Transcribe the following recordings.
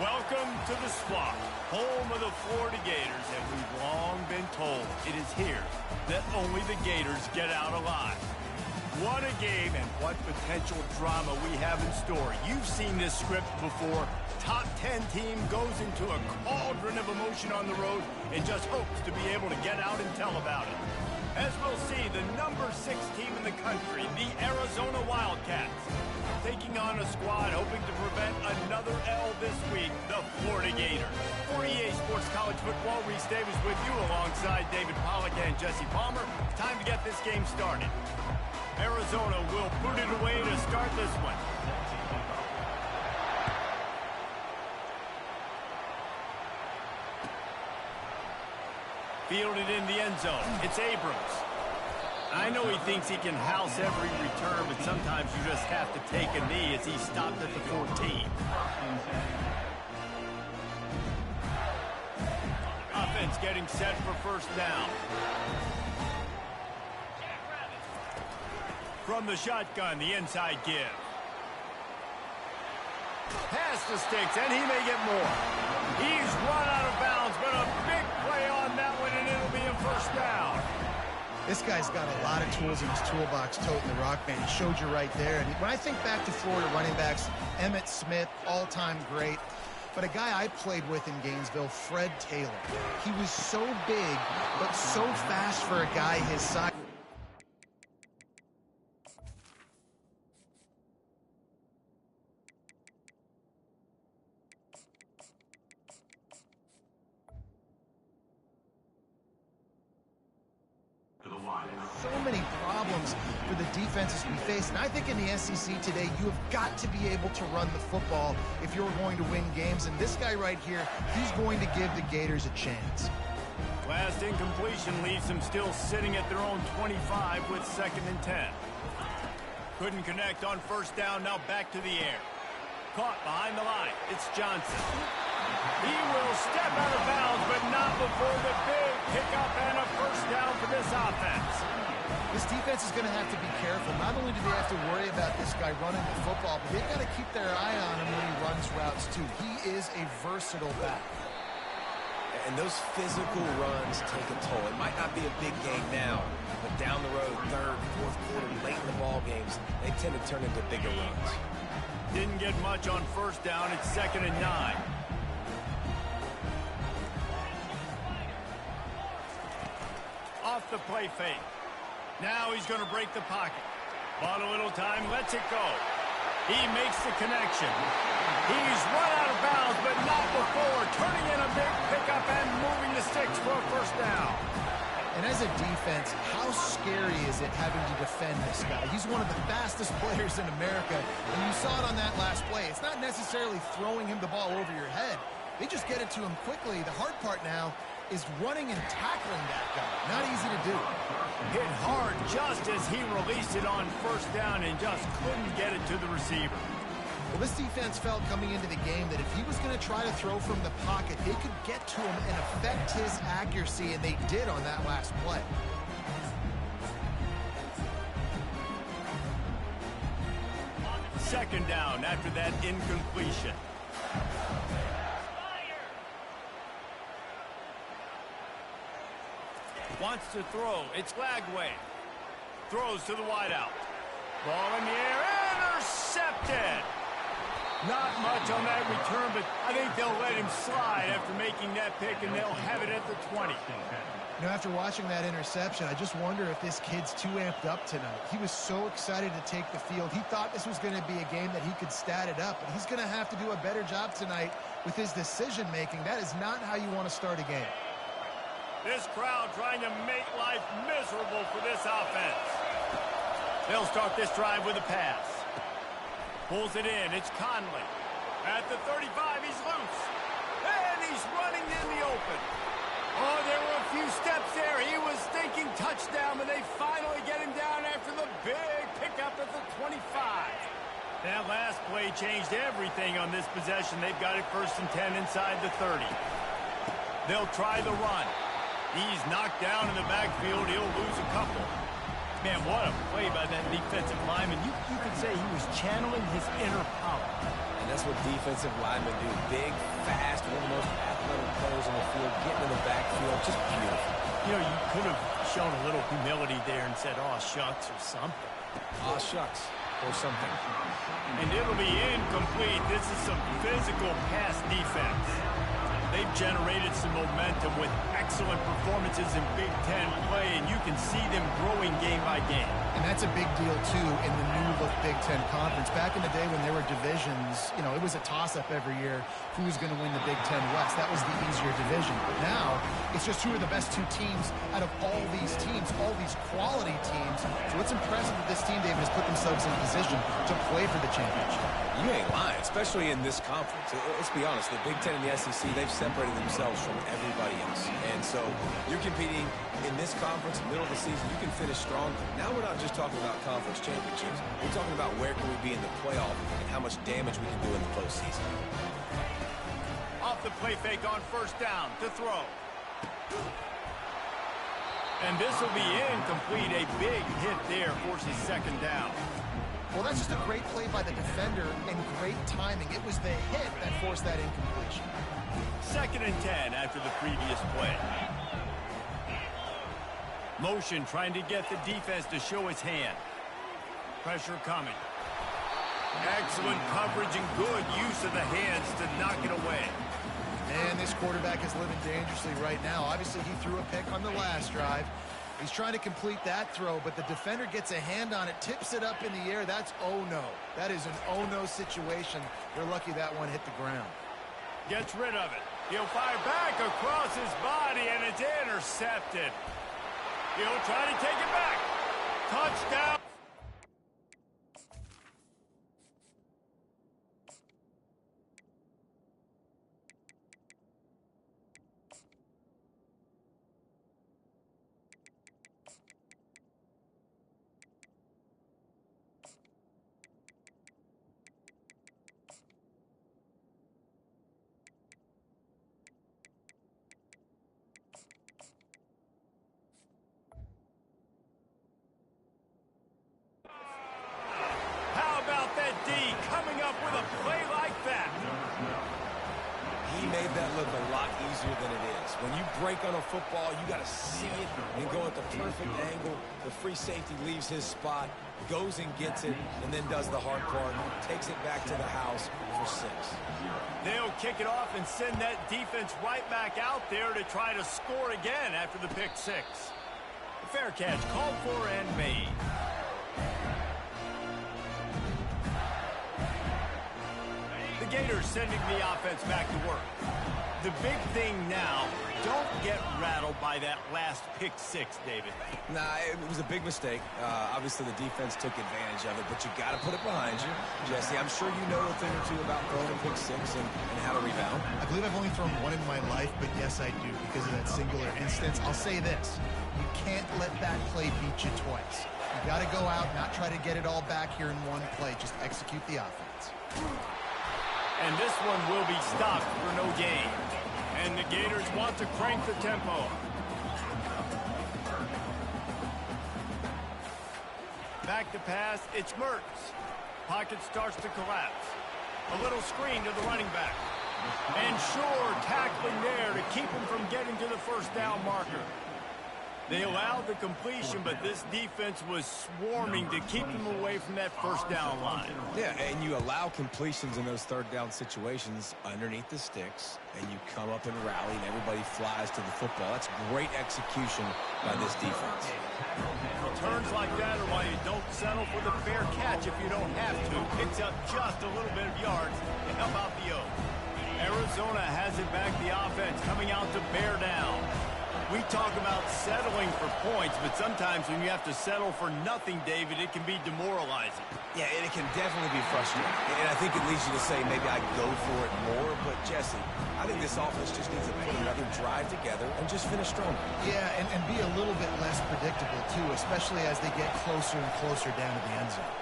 Welcome to the Swamp, home of the Florida Gators, and we've long been told it is here that only the Gators get out alive. What a game and what potential drama we have in store. You've seen this script before. Top 10 team goes into a cauldron of emotion on the road and just hopes to be able to get out and tell about it. As we'll see, the number 6 team in the country, the Arizona Wildcats, taking on a squad hoping to prevent another L this week, the Florida Gators. For EA Sports College Football, Reese Davis with you alongside David Pollack and Jesse Palmer. Time to get this game started. Arizona will boot it away to start this one. Fielded in the end zone. It's Abrams. I know he thinks he can house every return, but sometimes you just have to take a knee as he stopped at the 14. Offense getting set for first down. From the shotgun, the inside give. Pass the sticks, and he may get more. He's run out of bounds, but a big play on that one, and it'll be a first down. This guy's got a lot of tools in his toolbox, toting the rock, man. He showed you right there. And when I think back to Florida running backs, Emmitt Smith, all-time great. But a guy I played with in Gainesville, Fred Taylor. He was so big, but so fast for a guy his size. So many problems for the defenses we face. And I think in the SEC today, you have got to be able to run the football if you're going to win games. And this guy right here, he's going to give the Gators a chance. Last incompletion leaves them still sitting at their own 25 with 2nd and 10. Couldn't connect on first down, now back to the air. Caught behind the line. It's Johnson. He will step out of bounds, but not before the big pickup and a first down for this offense. This defense is going to have to be careful. Not only do they have to worry about this guy running the football, but they've got to keep their eye on him when he runs routes, too. He is a versatile back. And those physical runs take a toll. It might not be a big game now, but down the road, 3rd, 4th quarter, late in the ball games, they tend to turn into bigger runs. Didn't get much on first down. It's 2nd and 9. Off the play fake. Now he's going to break the pocket. Bought a little time, lets it go. He makes the connection. He's run out of bounds, but not before. Turning in a big pickup and moving the sticks for a first down. And as a defense, how scary is it having to defend this guy? He's one of the fastest players in America, and you saw it on that last play. It's not necessarily throwing him the ball over your head. They just get it to him quickly. The hard part now is running and tackling that guy. Not easy to do. Hit hard just as he released it on first down and just couldn't get it to the receiver. Well, this defense felt coming into the game that if he was going to try to throw from the pocket, they could get to him and affect his accuracy, and they did on that last play. Second down after that incompletion. Wants to throw. It's Lagway. Throws to the wideout. Ball in the air. Intercepted. Not much on that return, but I think they'll let him slide after making that pick, and they'll have it at the 20. You know, after watching that interception, I just wonder if this kid's too amped up tonight. He was so excited to take the field. He thought this was going to be a game that he could stat it up, but he's going to have to do a better job tonight with his decision-making. That is not how you want to start a game. This crowd trying to make life miserable for this offense. They'll start this drive with a pass. Pulls it in. It's Conley. At the 35, he's loose. And he's running in the open. Oh, there were a few steps there. He was thinking touchdown, but they finally get him down after the big pickup at the 25. That last play changed everything on this possession. They've got it 1st and 10 inside the 30. They'll try the run. He's knocked down in the backfield. He'll lose a couple. Man, what a play by that defensive lineman. You could say he was channeling his inner power. And that's what defensive linemen do. Big, fast, one of the most athletic players on the field, getting in the backfield, just beautiful. You know, you could have shown a little humility there and said, "Aw, shucks," or something. Aw, shucks, or something. And it'll be incomplete. This is some physical pass defense. They've generated some momentum with excellent performances in Big Ten play, and you can see them growing game by game. And that's a big deal, too, in the new-look Big Ten Conference. Back in the day when there were divisions, you know, it was a toss-up every year who's going to win the Big Ten West. That was the easier division. But now, it's just who are the best two teams out of all these teams, all these quality teams. So it's impressive that this team, David, has put themselves in position to play for the championship. You ain't lying, especially in this conference. Let's be honest, the Big Ten and the SEC, they've separated themselves from everybody else. And so you're competing in this conference, middle of the season, you can finish strong. Now we're not just talking about conference championships. We're talking about where can we be in the playoff and how much damage we can do in the postseason. Off the play fake on first down to throw. And this will be incomplete. A big hit there forces second down. Well, that's just a great play by the defender and great timing. It was the hit that forced that incompletion. 2nd and 10 after the previous play. Motion trying to get the defense to show his hand. Pressure coming. Excellent coverage and good use of the hands to knock it away. And this quarterback is living dangerously right now. Obviously, he threw a pick on the last drive. He's trying to complete that throw, but the defender gets a hand on it, tips it up in the air. That's oh-no. That is an oh-no situation. They're lucky that one hit the ground. Gets rid of it. He'll fire back across his body, and it's intercepted. He'll try to take it back. Touchdown. Coming up with a play like that. He made that look a lot easier than it is. When you break on a football, you got to see it and go at the perfect angle. The free safety leaves his spot, goes and gets it, and then does the hard part, takes it back to the house for 6. They'll kick it off and send that defense right back out there to try to score again after the pick 6. The fair catch called for and made. The Gators sending the offense back to work. The big thing now, don't get rattled by that last pick 6, David. Nah, it was a big mistake. Obviously, the defense took advantage of it, but you got to put it behind you. Jesse, I'm sure you know a thing or two about throwing a pick 6 and how to rebound. I believe I've only thrown one in my life, but yes, I do, because of that singular instance. I'll say this. You can't let that play beat you twice. You got to go out, not try to get it all back here in one play. Just execute the offense. And this one will be stopped for no gain. And the Gators want to crank the tempo. Back to pass, it's Mertz. Pocket starts to collapse. A little screen to the running back. And sure, tackling there to keep him from getting to the first down marker. They allowed the completion, but this defense was swarming to keep them away from that first down line. Yeah, and you allow completions in those third down situations underneath the sticks, and you come up and rally, and everybody flies to the football. That's great execution by this defense. Returns like that are why you don't settle for the fair catch if you don't have to. Picks up just a little bit of yards to help out the O. Arizona has it back, the offense coming out to bear down. We talk about settling for points, but sometimes when you have to settle for nothing, David, it can be demoralizing. Yeah, and it can definitely be frustrating. And I think it leads you to say maybe I'd go for it more. But, Jesse, I think this offense just needs to put another drive together and just finish stronger. Yeah, and be a little bit less predictable, too, especially as they get closer and closer down to the end zone.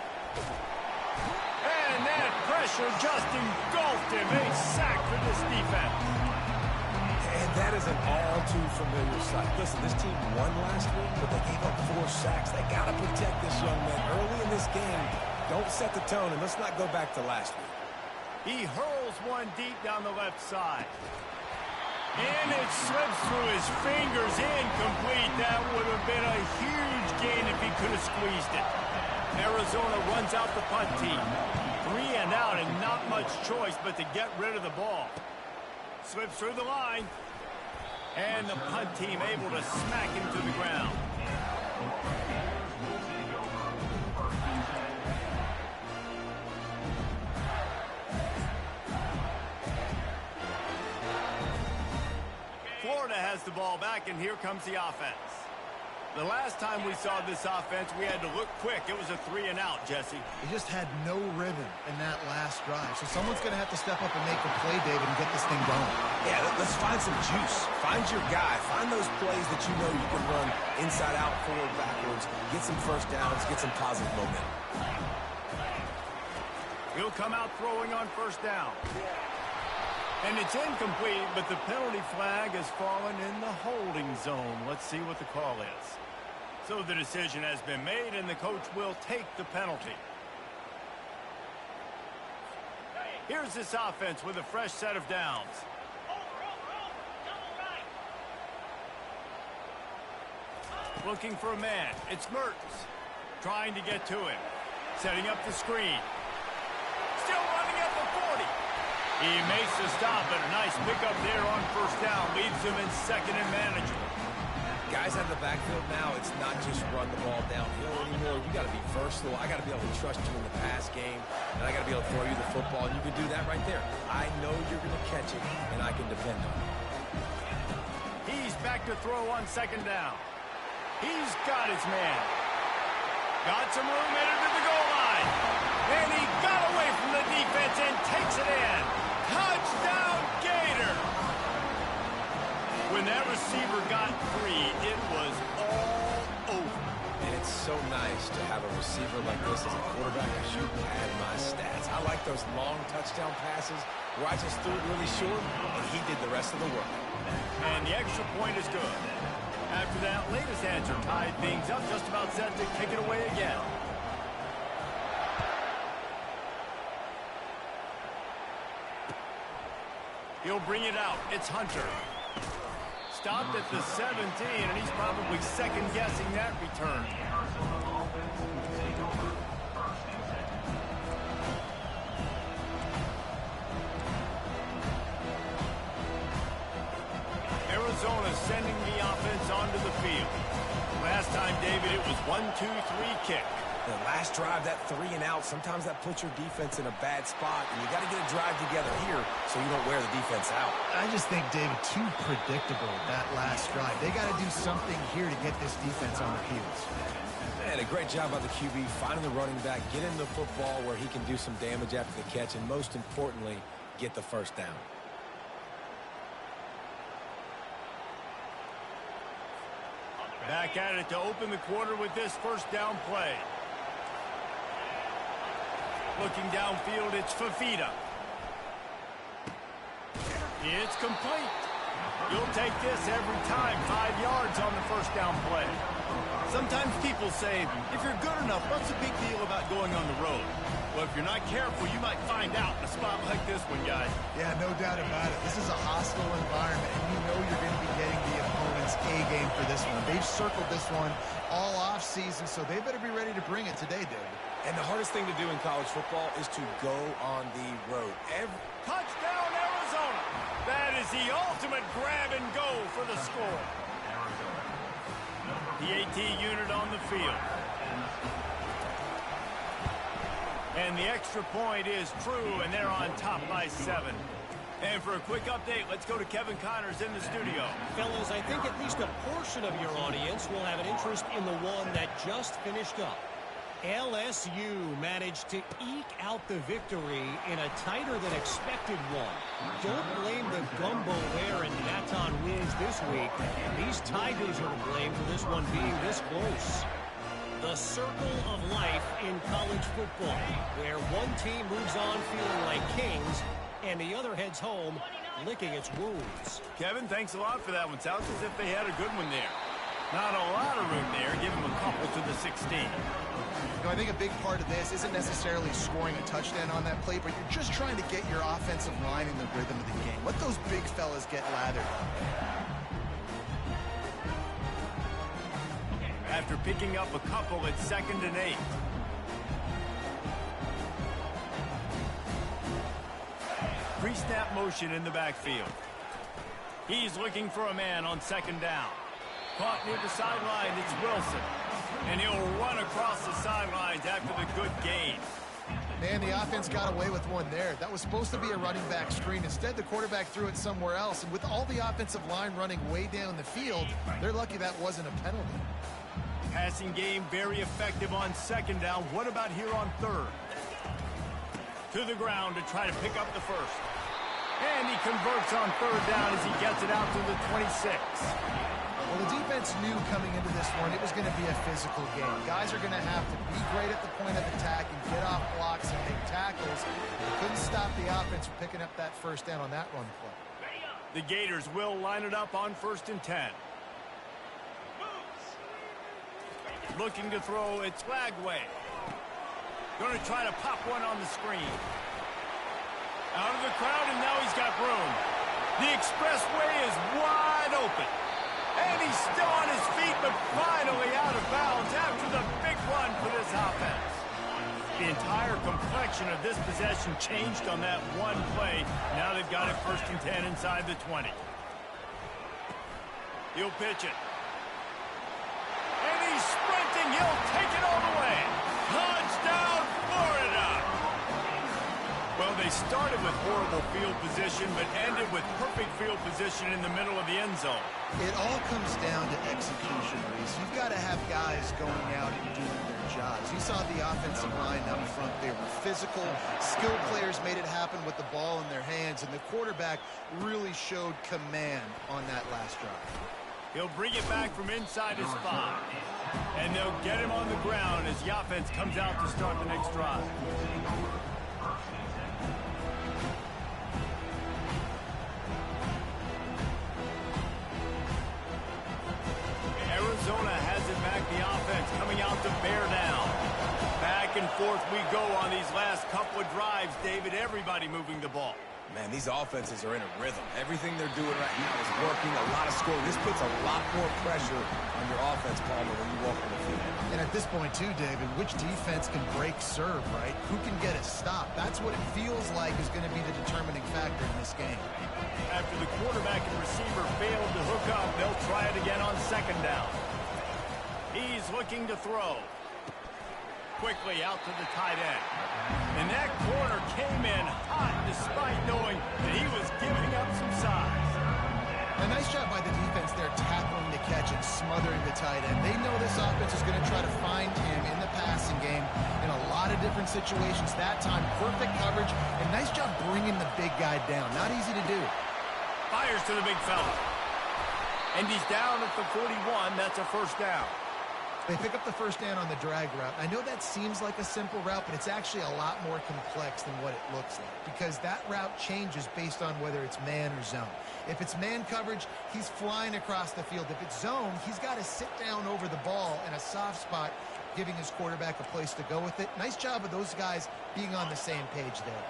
And that pressure just engulfed him. A sack for this defense. And that is an all-too-familiar sight. Listen, this team won last week, but they gave up 4 sacks. They got to protect this young man early in this game. Don't set the tone, and let's not go back to last week. He hurls one deep down the left side. And it slips through his fingers, incomplete. That would have been a huge gain if he could have squeezed it. Arizona runs out the punt team. 3 and out and not much choice but to get rid of the ball. Slips through the line. And the punt team able to smack him to the ground. Florida has the ball back, and here comes the offense. The last time we saw this offense, we had to look quick. It was a 3 and out, Jesse. He just had no rhythm in that last drive. So someone's going to have to step up and make a play, David, and get this thing going. Yeah, let's find some juice. Find your guy. Find those plays that you know you can run inside out, forward, backwards. Get some first downs. Get some positive momentum. He'll come out throwing on first down. And it's incomplete, but the penalty flag has fallen in the holding zone. Let's see what the call is. So the decision has been made, and the coach will take the penalty. Here's this offense with a fresh set of downs. Looking for a man. It's Mertens. Trying to get to him. Setting up the screen. Still running at the 40. He makes the stop, but a nice pickup there on first down. Leaves him in second and manageable. Guys out of the backfield now, it's not just run the ball downhill anymore. You got to be versatile. I got to be able to trust you in the pass game, and I got to be able to throw you the football, and you can do that right there. I know you're going to catch it, and I can depend on it. He's back to throw on second down. He's got his man. Got some room, headed to the goal line. And he got away from the defense and takes it in. Touchdown, Gator! When that receiver got free, it was all over. And it's so nice to have a receiver like this as a quarterback because you pad my stats. I like those long touchdown passes where I just threw it really short, and he did the rest of the work. And the extra point is good. After that, latest answer tied things up, just about set to kick it away again. He'll bring it out. It's Hunter. Stopped at the 17, and he's probably second-guessing that return. Arizona sending the offense onto the field. Last time, David, it was 1-2-3 kick. The last drive, that 3 and out, sometimes that puts your defense in a bad spot, and you got to get a drive together here so you don't wear the defense out. I just think, David, too predictable that last drive. They got to do something here to get this defense on their heels. And a great job by the QB, finding the running back, get him the football where he can do some damage after the catch, and most importantly, get the first down. Back at it to open the quarter with this first down play. Looking downfield, it's Fafita. It's complete. You'll take this every time. 5 yards on the first down play. Sometimes people say, if you're good enough, what's the big deal about going on the road? Well, if you're not careful, you might find out in a spot like this one, guys. Yeah, no doubt about it. This is a hostile environment, and you know you're going to be getting the opponent's A-game for this one. They've circled this one all off-season, so they better be ready to bring it today, David. And the hardest thing to do in college football is to go on the road. Touchdown, Arizona! That is the ultimate grab and go for the score. The AT unit on the field. And the extra point is true, and they're on top by 7. And for a quick update, let's go to Kevin Connors in the studio. Fellas, I think at least a portion of your audience will have an interest in the one that just finished up. LSU managed to eke out the victory in a tighter than expected one. Don't blame the gumbo there in Baton Rouge this week. These Tigers are to blame for this one being this close. The circle of life in college football, where one team moves on feeling like kings and the other heads home licking its wounds. Kevin, thanks a lot for that one. Sounds as if they had a good one there. Not a lot of room there. Give him a couple to the 16. I think a big part of this isn't necessarily scoring a touchdown on that play, but you're just trying to get your offensive line in the rhythm of the game. Let those big fellas get lathered. After picking up a couple, it's 2nd and 8. Pre-snap motion in the backfield. He's looking for a man on 2nd down. Caught near the sideline, it's Wilson. And he'll run across the sidelines after the good gain. Man, the offense got away with one there. That was supposed to be a running back screen. Instead, the quarterback threw it somewhere else. And with all the offensive line running way down the field, they're lucky that wasn't a penalty. Passing game very effective on 2nd down. What about here on 3rd? To the ground to try to pick up the first. And he converts on 3rd down as he gets it out to the 26. Well, the defense knew coming into this one it was going to be a physical game. Guys are going to have to be great at the point of attack and get off blocks and make tackles. They couldn't stop the offense from picking up that first down on that run play. The Gators will line it up on 1st and 10. Looking to throw, it's Lagway. Going to try to pop one on the screen. Out of the crowd, and now he's got room. The expressway is wide open. And he's still on his feet, but finally out of bounds after the big run for this offense. The entire complexion of this possession changed on that one play. Now they've got it 1st and 10 inside the 20. He'll pitch it. And he's sprinting. He'll take it all the way. Touchdown, Florida! Well, they started with horrible field position, but ended with perfect field position in the middle of the end zone. It all comes down to execution, Reese. You've got to have guys going out and doing their jobs. You saw the offensive line up front. They were physical. Skilled players made it happen with the ball in their hands, and the quarterback really showed command on that last drive. He'll bring it back from inside his spot. And they'll get him on the ground as the offense comes out to start the next drive. Arizona has it back, the offense coming out to bear down. Back and forth we go on these last couple of drives, David. Everybody moving the ball. Man, these offenses are in a rhythm. Everything they're doing right now is working. A lot of scoring. This puts a lot more pressure on your offense, Palmer, when you walk on the field. And at this point, too, David, which defense can break serve, right? Who can get a stop? That's what it feels like is going to be the determining factor in this game. After the quarterback and receiver failed to hook up, they'll try it again on 2nd down. He's looking to throw. Quickly out to the tight end. And that corner came in hot despite knowing that he was giving up some size. A nice job by the defense there tackling the catch and smothering the tight end. They know this offense is going to try to find him in the passing game in a lot of different situations. That time, perfect coverage and nice job bringing the big guy down. Not easy to do. Fires to the big fella. And he's down at the 41. That's a 1st down. They pick up the first down on the drag route. I know that seems like a simple route, but it's actually a lot more complex than what it looks like because that route changes based on whether it's man or zone. If it's man coverage, he's flying across the field. If it's zone, he's got to sit down over the ball in a soft spot, giving his quarterback a place to go with it. Nice job of those guys being on the same page there.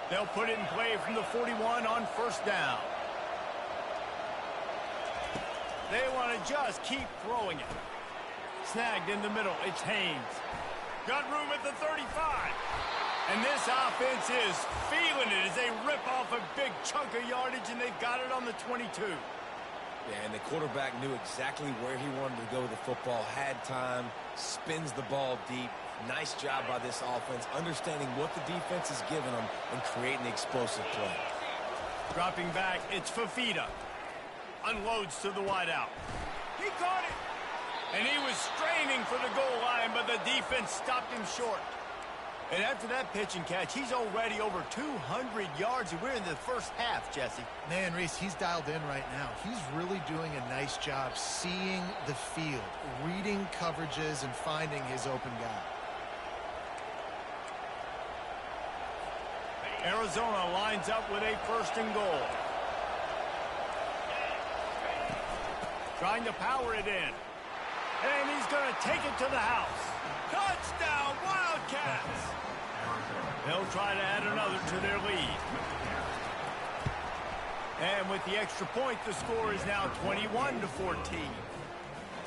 They'll put it in play from the 41 on 1st down. They want to just keep throwing it. Snagged in the middle, it's Haynes. Got room at the 35. And this offense is feeling it as they rip off a big chunk of yardage, and they've got it on the 22. Yeah, and the quarterback knew exactly where he wanted to go with the football, had time, spins the ball deep. Nice job by this offense, understanding what the defense is giving them and creating the explosive play. Dropping back, it's Fafita. Unloads to the wideout. He caught it. And he was straining for the goal line, but the defense stopped him short. And after that pitch and catch, he's already over 200 yards, and we're in the first half, Jesse. Man, Reese, he's dialed in right now. He's really doing a nice job seeing the field, reading coverages, and finding his open guy. Arizona lines up with a 1st and goal. Trying to power it in. And he's going to take it to the house. Touchdown, Wildcats! They'll try to add another to their lead. And with the extra point, the score is now 21-14.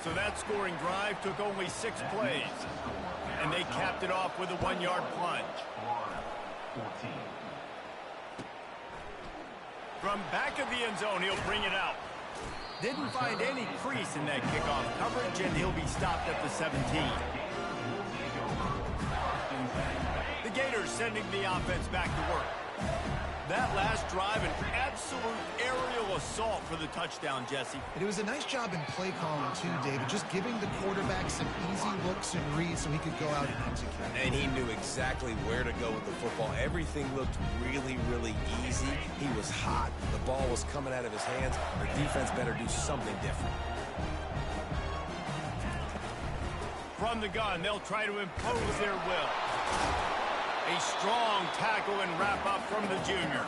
So that scoring drive took only 6 plays. And they capped it off with a 1-yard plunge. From back of the end zone, he'll bring it out. Didn't find any crease in that kickoff coverage, and he'll be stopped at the 17. The Gators sending the offense back to work. That last drive, an absolute aerial assault for the touchdown, Jesse. And it was a nice job in play calling, too, David, just giving the quarterback some easy looks and reads so he could go out and execute. And he knew exactly where to go with the football. Everything looked really, really easy. He was hot. The ball was coming out of his hands. The defense better do something different. From the gun, they'll try to impose their will. A strong tackle and wrap-up from the junior.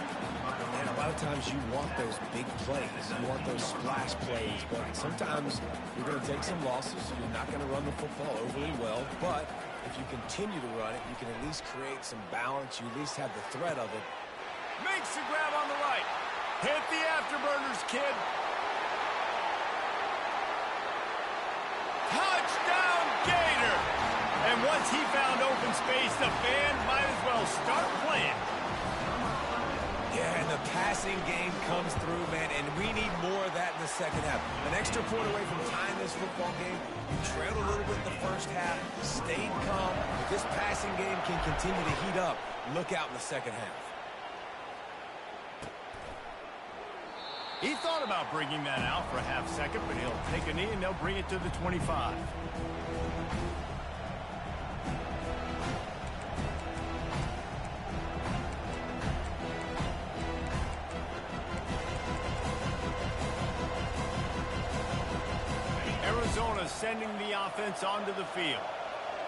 And a lot of times you want those big plays. You want those splash plays. But sometimes you're going to take some losses. You're not going to run the football overly well. But if you continue to run it, you can at least create some balance. You at least have the threat of it. Makes the grab on the right. Hit the afterburners, kid. Touchdown, Gator! And once he found open space, the fans might as well start playing. Yeah, and the passing game comes through, man, and we need more of that in the second half. An extra point away from tying this football game. You trailed a little bit in the first half, stayed calm. If this passing game can continue to heat up, look out in the second half. He thought about bringing that out for a half second, but he'll take a knee and they'll bring it to the 25. Arizona sending the offense onto the field.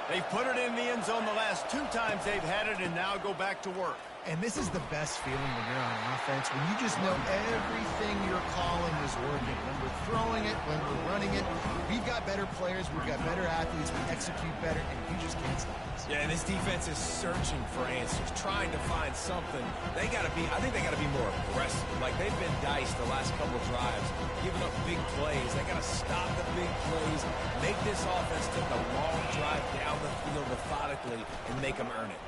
They've put it in the end zone the last 2 times they've had it and now go back to work. And this is the best feeling when you're on offense, when you just know everything you're calling is working. When we're throwing it, when we're running it, we've got better players, we've got better athletes, we execute better, and you just can't stop us. Yeah, and this defense is searching for answers, trying to find something. I think they got to be more aggressive. Like, they've been diced the last couple drives, giving up big plays. They got to stop the big plays, make this offense take a long drive down the field methodically, and make them earn it.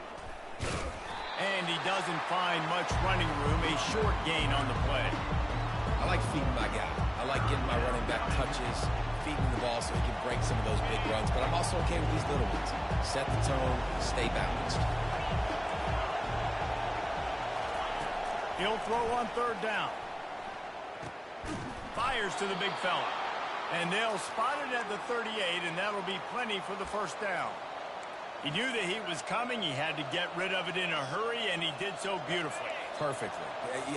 And he doesn't find much running room, a short gain on the play. I like feeding my guy. I like getting my running back touches, feeding the ball so he can break some of those big runs. But I'm also okay with these little ones. Set the tone, stay balanced. He'll throw on 3rd down. Fires to the big fella. And they'll spot it at the 38, and that'll be plenty for the 1st down. He knew that he was coming. He had to get rid of it in a hurry, and he did so beautifully. Perfectly.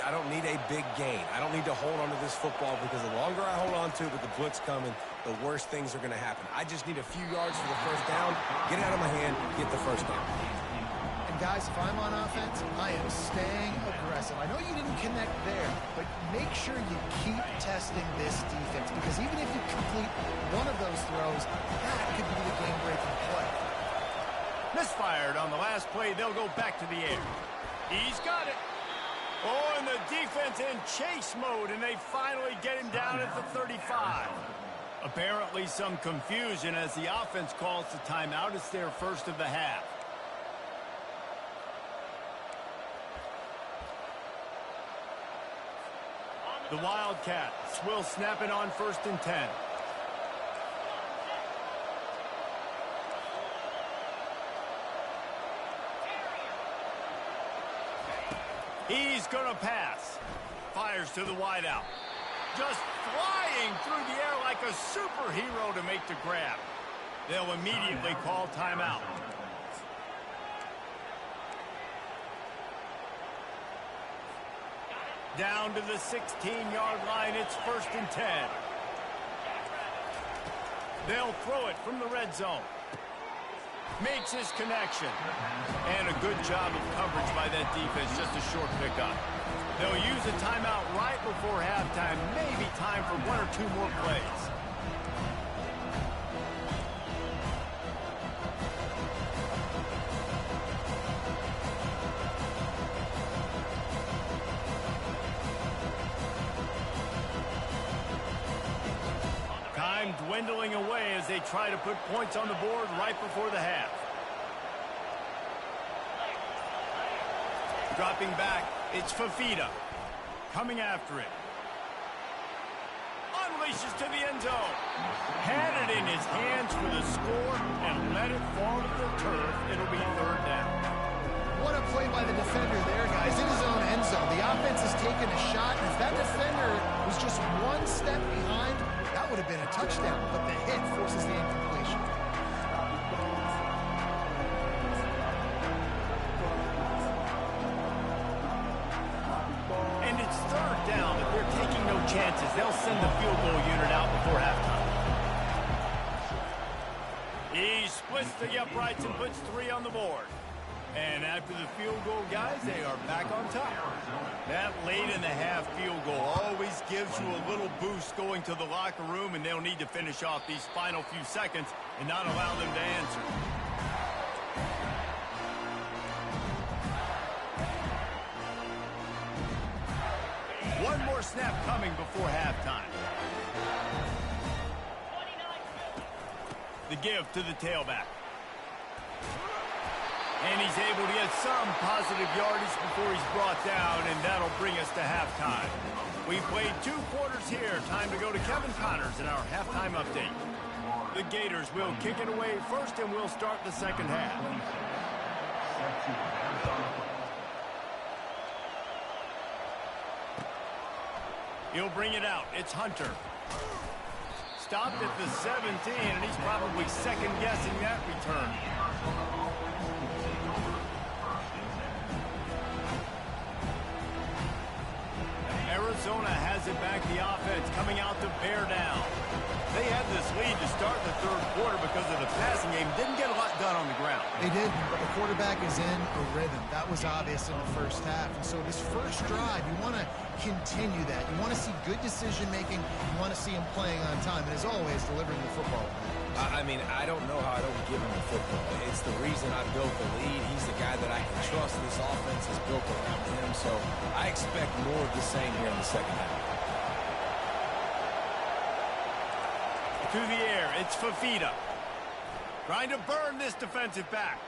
I don't need a big gain. I don't need to hold on to this football because the longer I hold on to it with the blitz coming, the worse things are going to happen. I just need a few yards for the 1st down, get it out of my hand, get the 1st down. And guys, if I'm on offense, I am staying aggressive. I know you didn't connect there, but make sure you keep testing this defense because even if you complete one of those throws, that could be the game-breaking play. Misfired on the last play. They'll go back to the air. He's got it. Oh, and the defense in chase mode, and they finally get him down at the 35. Apparently some confusion as the offense calls the timeout. It's their 1st of the half. The Wildcats will snap it on 1st and 10. He's going to pass. Fires to the wideout. Just flying through the air like a superhero to make the grab. They'll immediately call timeout. Down to the 16-yard line. It's 1st and 10. They'll throw it from the red zone. Makes his connection. And a good job of coverage by that defense. Just a short pickup. They'll use a timeout right before halftime. Maybe time for 1 or 2 more plays. dwindling away as they try to put points on the board right before the half. Dropping back, it's Fafita. Coming after it. Unleashes to the end zone. Had it in his hands for the score and let it fall to the turf. It'll be third down. What a play by the defender there, guys. In his own end zone. The offense has taken a shot, and if that defender was just one step behind, that would have been a touchdown. But the hit forces the incompletion. And it's third down, but they're taking no chances. They'll send the field goal unit out before halftime. He splits the uprights and puts 3 on the board. And after the field goal, guys, they are back on top. That late in the half field goal always gives you a little boost going to the locker room, and they'll need to finish off these final few seconds and not allow them to answer. One more snap coming before halftime. The give to the tailback. And he's able to get some positive yardage before he's brought down, and that'll bring us to halftime. We've played 2 quarters here. Time to go to Kevin Connors in our halftime update. The Gators will kick it away first, and we'll start the second half. He'll bring it out. It's Hunter. Stopped at the 17, and he's probably second-guessing that return. Arizona has it back, the offense coming out to bear down. They had this lead to start the third quarter because of the passing game. Didn't get a lot done on the ground. They did, but the quarterback is in a rhythm. That was obvious in the first half. And so this first drive, you want to continue that. You want to see good decision-making. You want to see him playing on time. And as always, delivering the football. I mean, I don't know how I don't give him the football. It's the reason I built the lead. He's the guy that I can trust. This offense is built around him. So I expect more of the same here in the second half. To the air, it's Fafita. Trying to burn this defensive back.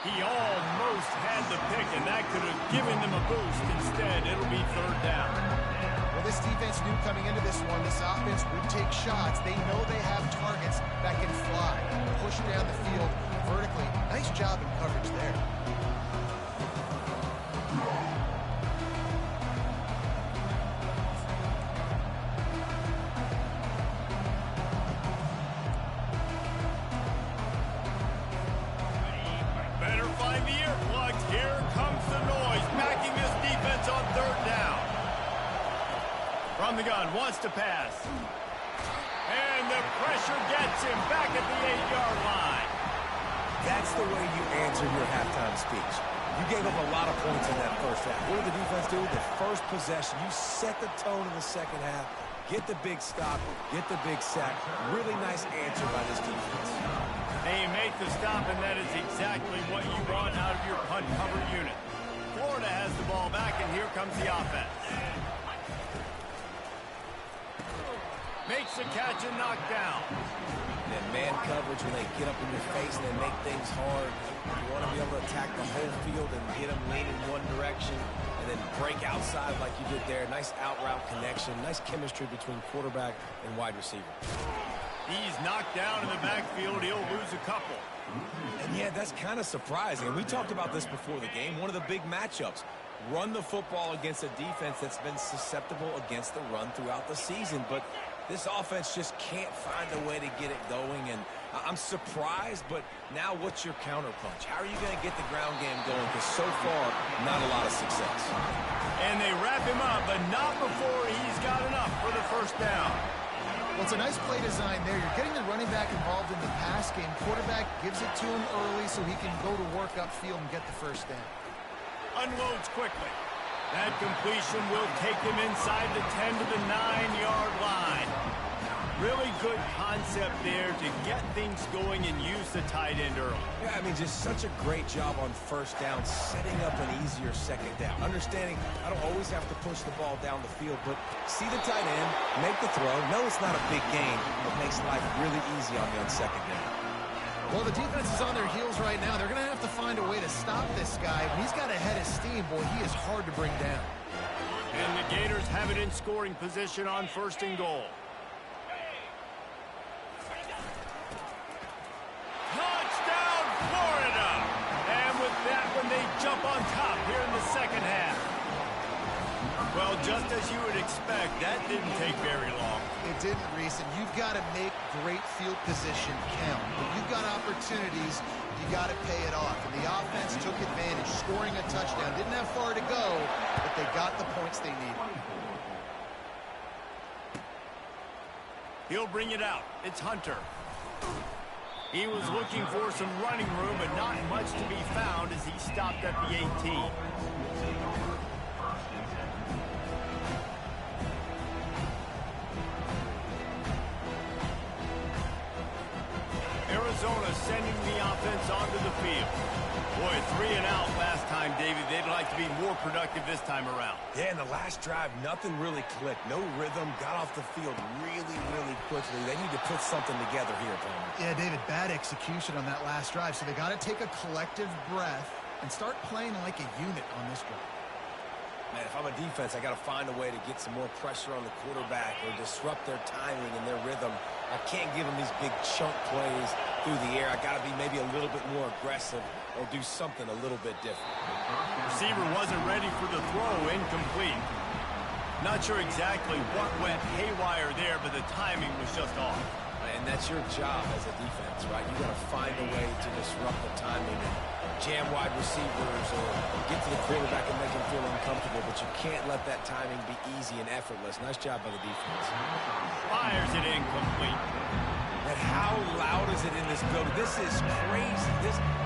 He almost had the pick, and that could have given them a boost. Instead, it'll be third down. Well, this defense knew coming into this one, this offense would take shots. They know they have targets that can fly, push down the field vertically. Nice job in coverage there. Better find the earplugs. Here comes the noise, backing this defense on third down. From the gun, wants to pass. And the pressure gets him back at the 8-yard line. That's the way you answer your halftime speech. You gave up a lot of points in that first half. What did the defense do? The first possession, you set the tone in the second half, get the big stop, get the big sack. Really nice answer by this defense. They make the stop, and that is exactly what you want out of your punt cover unit. Florida has the ball back, and here comes the offense. Makes the catch and knocked down. And man coverage, when they get up in your face and they make things hard, you want to be able to attack the whole field and get them leaning one direction and then break outside like you did there. Nice out-route connection, nice chemistry between quarterback and wide receiver. He's knocked down in the backfield. He'll lose a couple. And yeah, that's kind of surprising. And we talked about this before the game. One of the big matchups. Run the football against a defense that's been susceptible against the run throughout the season. But this offense just can't find a way to get it going. And I'm surprised, but now what's your counterpunch? How are you going to get the ground game going? Because so far, not a lot of success. And they wrap him up, but not before he's got enough for the first down. Well, it's a nice play design there. You're getting the running back involved in the pass game. Quarterback gives it to him early so he can go to work upfield and get the first down. Unloads quickly. That completion will take him inside the 10 to the 9-yard line. Really good concept there to get things going and use the tight end early. Yeah, I mean, just such a great job on first down, setting up an easier second down. Understanding I don't always have to push the ball down the field, but see the tight end, make the throw. No, it's not a big gain, but makes life really easy on me on second down. Well, the defense is on their heels right now. They're going to have to find a way to stop this guy. When he's got a head of steam, boy, he is hard to bring down. And the Gators have it in scoring position on 1st and goal. Touchdown, Florida! And with that one, they jump on top here in the second half. Well, just as you would expect, that didn't take very long. It didn't, Reese, and you've got to make great field position count. When you've got opportunities, you got to pay it off. And the offense took advantage, scoring a touchdown. Didn't have far to go, but they got the points they needed. He'll bring it out. It's Hunter. He was looking for some running room, but not much to be found as he stopped at the 18. Arizona sending the offense onto the field. Boy, 3 and out last time, David. They'd like to be more productive this time around. Yeah, in the last drive, nothing really clicked. No rhythm, got off the field really, really quickly. They need to put something together here, Palmer. Yeah, David, bad execution on that last drive, so they got to take a collective breath and start playing like a unit on this drive. Man, if I'm a defense, I got to find a way to get some more pressure on the quarterback or disrupt their timing and their rhythm. I can't give them these big chunk plays through the air. I got to be maybe a little bit more aggressive or do something a little bit different. Receiver wasn't ready for the throw, incomplete. Not sure exactly what went haywire there, but the timing was just off. And that's your job as a defense, right? You got to find a way to disrupt the timing and jam wide receivers or get to the quarterback and make him feel uncomfortable, but you can't let that timing be easy and effortless. Nice job by the defense. Fires it incomplete. And how loud is it in this building? This is crazy.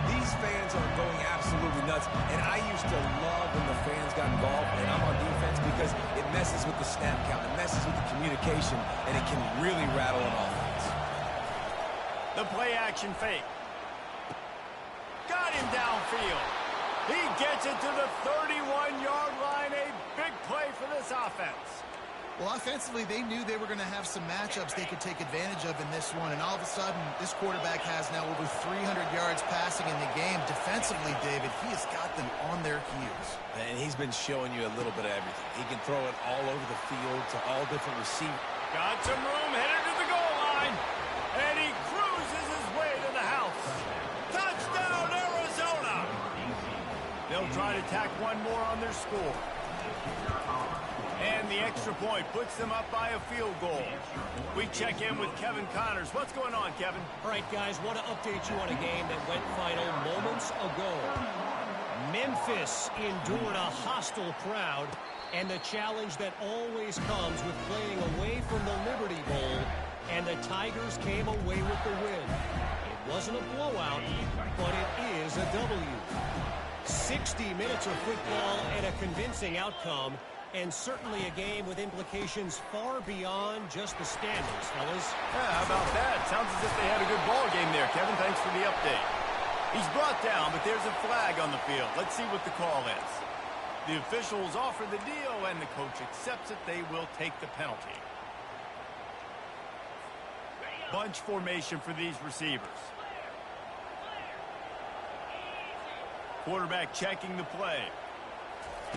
These fans are going absolutely nuts. And I used to love when the fans got involved, and I'm on defense because it messes with the snap count. It messes with the communication, and it can really rattle an offense. The play action fake. Got him downfield. He gets it to the 31-yard line. A big play for this offense. Well, offensively, they knew they were going to have some matchups they could take advantage of in this one, and all of a sudden, this quarterback has now over 300 yards passing in the game. Defensively, David, he has got them on their heels. And he's been showing you a little bit of everything. He can throw it all over the field to all different receivers. Got some room, headed to the goal line, and he cruises his way to the house. Touchdown, Arizona! They'll try to tack one more on their score. And the extra point puts them up by a field goal. We check in with Kevin Connors. What's going on, Kevin? All right, guys, want to update you on a game that went final moments ago. Memphis endured a hostile crowd and the challenge that always comes with playing away from the Liberty Bowl, and the Tigers came away with the win. It wasn't a blowout, but it is a W. 60 minutes of football and a convincing outcome, and certainly a game with implications far beyond just the standings, fellas. Yeah, how about that? Sounds as if they had a good ball game there, Kevin. Thanks for the update. He's brought down, but there's a flag on the field. Let's see what the call is. The officials offer the deal, and the coach accepts it. They will take the penalty. Bunch formation for these receivers. Quarterback checking the play.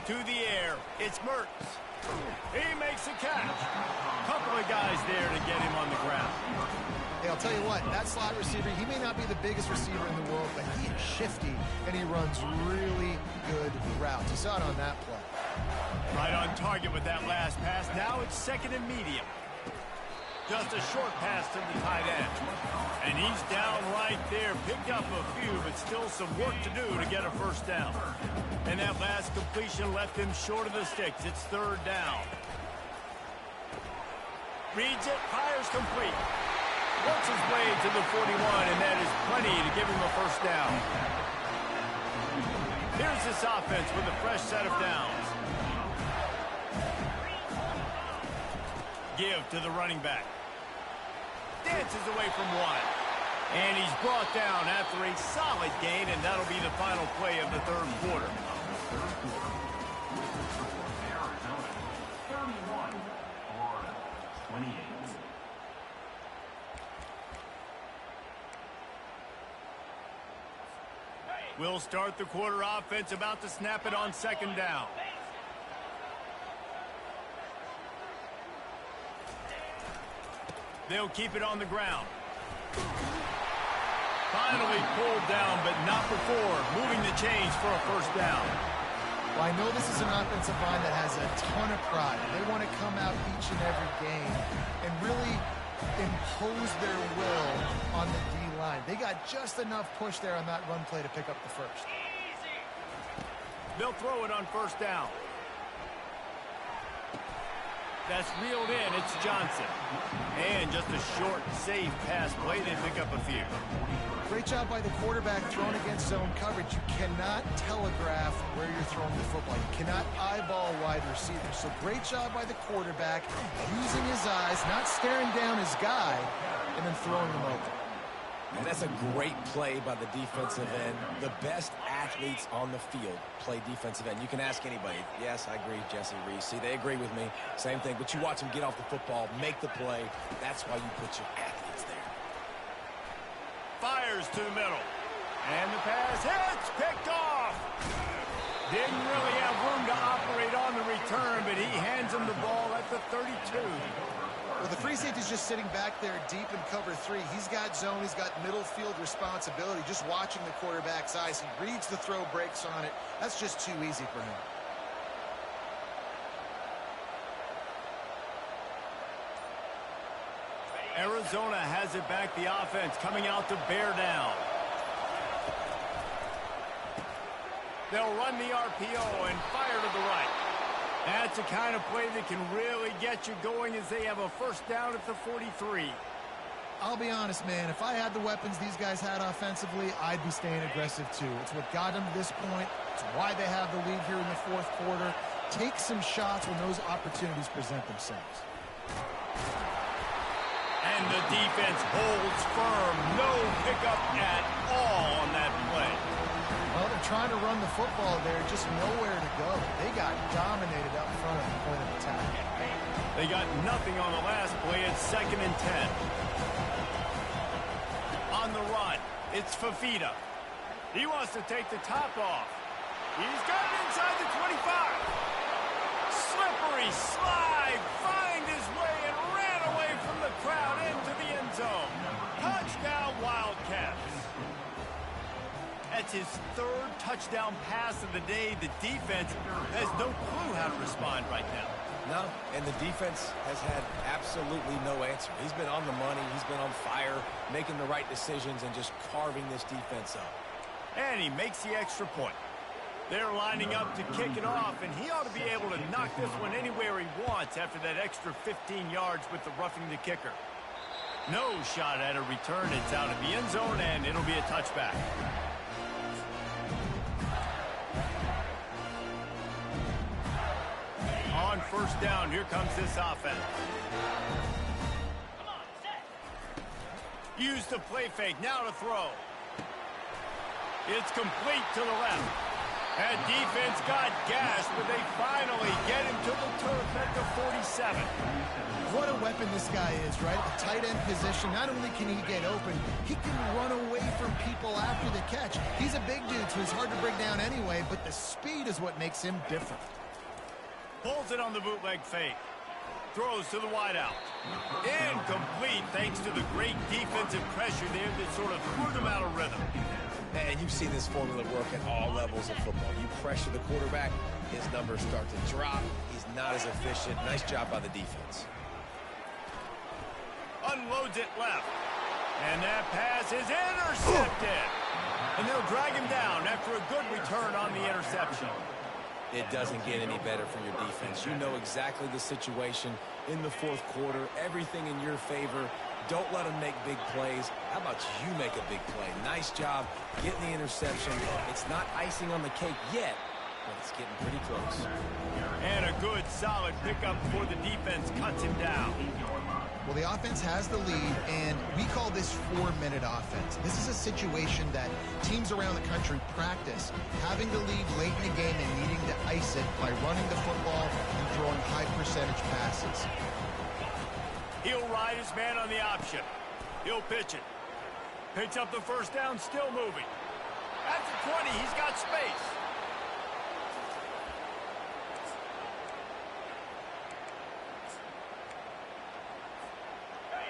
To the air, it's Mertz. He makes a catch. Couple of guys there to get him on the ground. Hey, I'll tell you what, that slot receiver, he may not be the biggest receiver in the world, but he is shifty, and he runs really good routes. You saw it on that play. Right on target with that last pass. Now it's second and medium. Just a short pass to the tight end. And he's down right there. Picked up a few, but still some work to do to get a first down. And that last completion left him short of the sticks. It's third down. Reads it, fires complete. Works his way to the 41, and that is plenty to give him a first down. Here's this offense with a fresh set of downs. Give to the running back. dances away from one. And he's brought down after a solid gain, and that'll be the final play of the third quarter. Arizona 31, Florida 28. We'll start the quarter offense, about to snap it on second down. They'll keep it on the ground. Finally pulled down, but not before moving the chains for a first down. Well, I know this is an offensive line that has a ton of pride. They want to come out each and every game and really impose their will on the D-line. They got just enough push there on that run play to pick up the first. They'll throw it on first down. That's reeled in. It's Johnson. And just a short, safe pass play. They pick up a few. Great job by the quarterback thrown against zone coverage. You cannot telegraph where you're throwing the football. You cannot eyeball wide receivers. So great job by the quarterback using his eyes, not staring down his guy, and then throwing him over. And that's a great play by the defensive end. The best athletes on the field play defensive end. You can ask anybody. Yes, I agree, Jesse Reese. See, they agree with me. Same thing. But you watch them get off the football, make the play. That's why you put your athletes there. Fires to the middle. And the pass hits, picked off. Didn't really have room to operate on the return, but he hands him the ball at the 32. Well, the free safety's just sitting back there deep in cover three. He's got zone. He's got middle field responsibility. Just watching the quarterback's eyes. He reads the throw, breaks on it. That's just too easy for him. Arizona has it back, the offense coming out to bear down. They'll run the RPO and fire to the right. That's the kind of play that can really get you going as they have a first down at the 43. I'll be honest, man. If I had the weapons these guys had offensively, I'd be staying aggressive too. It's what got them to this point. It's why they have the lead here in the fourth quarter. Take some shots when those opportunities present themselves. And the defense holds firm. No pickup at all on that play. Well, they're trying to run the football there, just nowhere to go. They got dominated up front at the point of attack. They got nothing on the last play. It's 2nd and 10. On the run, it's Fafita. He wants to take the top off. He's got it inside the 25. Slippery slide, find his way and ran away from the crowd into the end zone. Touchdown, Wildcats. That's his 3rd touchdown pass of the day. The defense has no clue how to respond right now. No, and the defense has had absolutely no answer. He's been on the money. He's been on fire, making the right decisions and just carving this defense up. And he makes the extra point. They're lining up to kick it off, and he ought to be able to knock this one anywhere he wants after that extra 15 yards with the roughing the kicker. No shot at a return. It's out of the end zone, and it'll be a touchback. On first down, here comes this offense. Use the play fake, now to throw. It's complete to the left. And defense got gashed, but they finally get him to the turf at the 47. What a weapon this guy is, right? At the tight end position, not only can he get open, he can run away from people after the catch. He's a big dude, so he's hard to bring down anyway, but the speed is what makes him different. Pulls it on the bootleg fake. Throws to the wideout. Incomplete thanks to the great defensive pressure there that sort of threw them out of rhythm. And you've seen this formula work at all levels of football. You pressure the quarterback, his numbers start to drop. He's not as efficient. Nice job by the defense. Unloads it left. And that pass is intercepted. And they'll drag him down after a good return on the interception. It doesn't get any better for your defense. You know exactly the situation in the fourth quarter. Everything in your favor. Don't let them make big plays. How about you make a big play? Nice job getting the interception. It's not icing on the cake yet, but it's getting pretty close. And a good, solid pickup before the defense cuts him down. Well, the offense has the lead, and we call this 4-minute offense. This is a situation that teams around the country practice, having the lead late in the game and needing to ice it by running the football and throwing high-percentage passes. He'll ride his man on the option. He'll pitch it. Picks up the first down, still moving. At the 20, he's got space.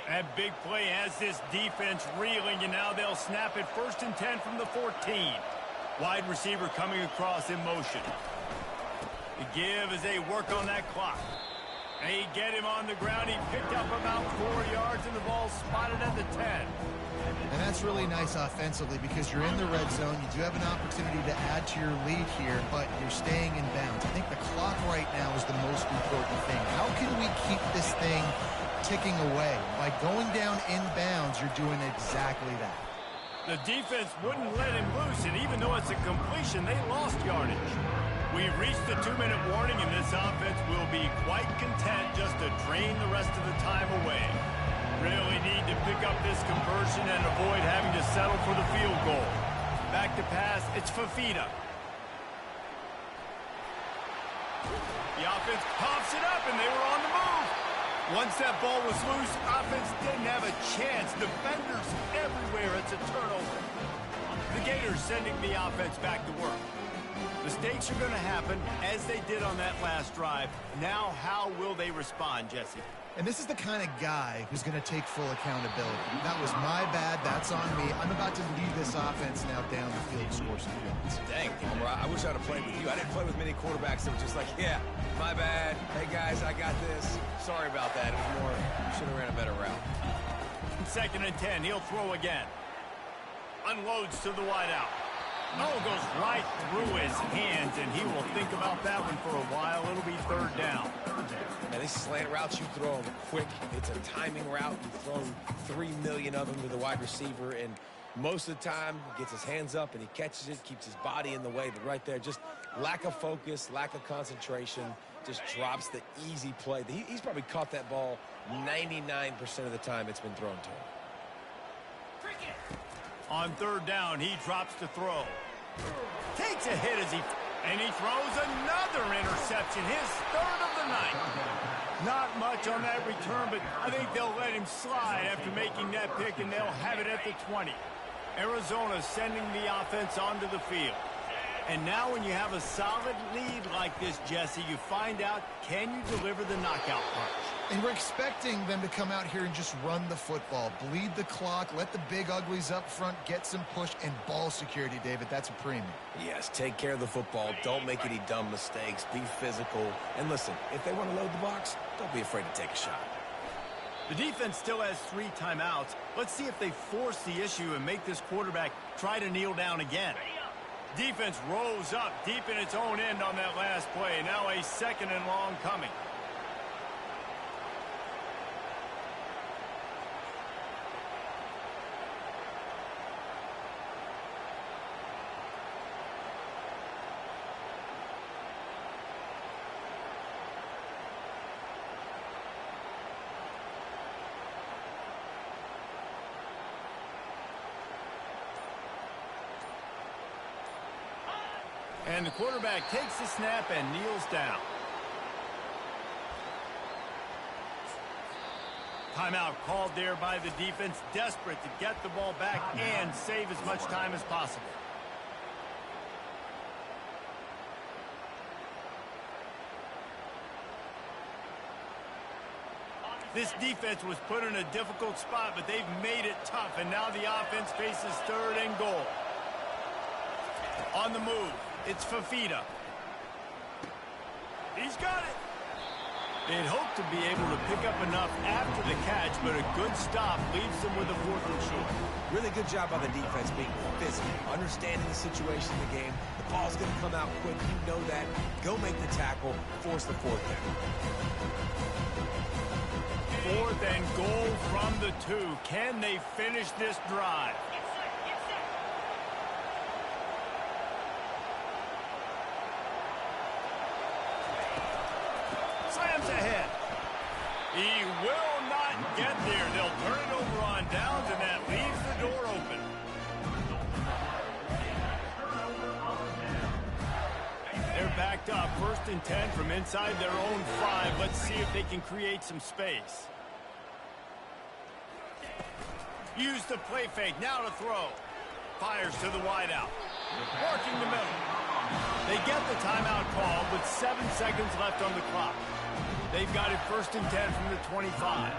That big play has this defense reeling, and now they'll snap it 1st and 10 from the 14. Wide receiver coming across in motion. The give as they work on that clock. They get him on the ground. He picked up about 4 yards, and the ball spotted at the 10. And that's really nice offensively because you're in the red zone. You do have an opportunity to add to your lead here, but you're staying in bounds. I think the clock right now is the most important thing. How can we keep this thing ticking away? By going down in bounds, you're doing exactly that. The defense wouldn't let him loose, and even though it's a completion, they lost yardage. We've reached the 2-minute warning, and this offense will be quite content just to drain the rest of the time away. Really need to pick up this conversion and avoid having to settle for the field goal. Back to pass, it's Fafita. The offense pops it up, and they were on the move. Once that ball was loose, offense didn't have a chance. Defenders everywhere. It's a turnover. The Gators sending the offense back to work. Mistakes are going to happen, as they did on that last drive. Now, how will they respond, Jesse? And this is the kind of guy who's going to take full accountability. That was my bad. That's on me. I'm about to lead this offense now down the field to score some points. Dang, Palmer, I wish I'd have played with you. I didn't play with many quarterbacks that were just like, yeah, my bad. Hey, guys, I got this. Sorry about that. It was more, should have ran a better route. 2nd and 10. He'll throw again. Unloads to the wideout. Oh, goes right through his hands, and he will think about that one for a while. It'll be 3rd down. And these slant routes, you throw them quick. It's a timing route. You throw 3 million of them to the wide receiver, and most of the time, he gets his hands up and he catches it, keeps his body in the way. But right there, just lack of focus, lack of concentration, just drops the easy play. He's probably caught that ball 99% of the time it's been thrown to him. On 3rd down, he drops to throw. Takes a hit and he throws another interception, his 3rd of the night. Not much on that return, but I think they'll let him slide after making that pick, and they'll have it at the 20. Arizona sending the offense onto the field. And now when you have a solid lead like this, Jesse, you find out, can you deliver the knockout punch? And we're expecting them to come out here and just run the football, bleed the clock, let the big uglies up front, get some push, and ball security, David. That's a premium. Yes, take care of the football. Don't make any dumb mistakes. Be physical. And listen, if they want to load the box, don't be afraid to take a shot. The defense still has 3 timeouts. Let's see if they force the issue and make this quarterback try to kneel down again. Defense rose up deep in its own end on that last play. Now a 2nd and long coming. And the quarterback takes the snap and kneels down. Timeout called there by the defense, desperate to get the ball back and save as much time as possible. This defense was put in a difficult spot, but they've made it tough, and now the offense faces 3rd and goal. On the move, it's Fafita. He's got it. They'd hoped to be able to pick up enough after the catch, but a good stop leaves them with a 4th and short. Really good job by the defense being physical, understanding the situation in the game. The ball's going to come out quick. You know that. Go make the tackle. Force the 4th down. 4th and goal from the 2. Can they finish this drive? Slams ahead. He will not get backed up. 1st and 10 from inside their own 5. Let's see if they can create some space. Use the play fake. Now to throw. Fires to the wideout. Working the middle. They get the timeout called with 7 seconds left on the clock. They've got it 1st and 10 from the 25.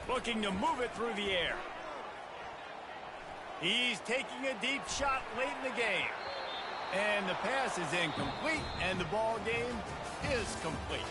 Looking to move it through the air. He's taking a deep shot late in the game. And the pass is incomplete, and the ball game is complete.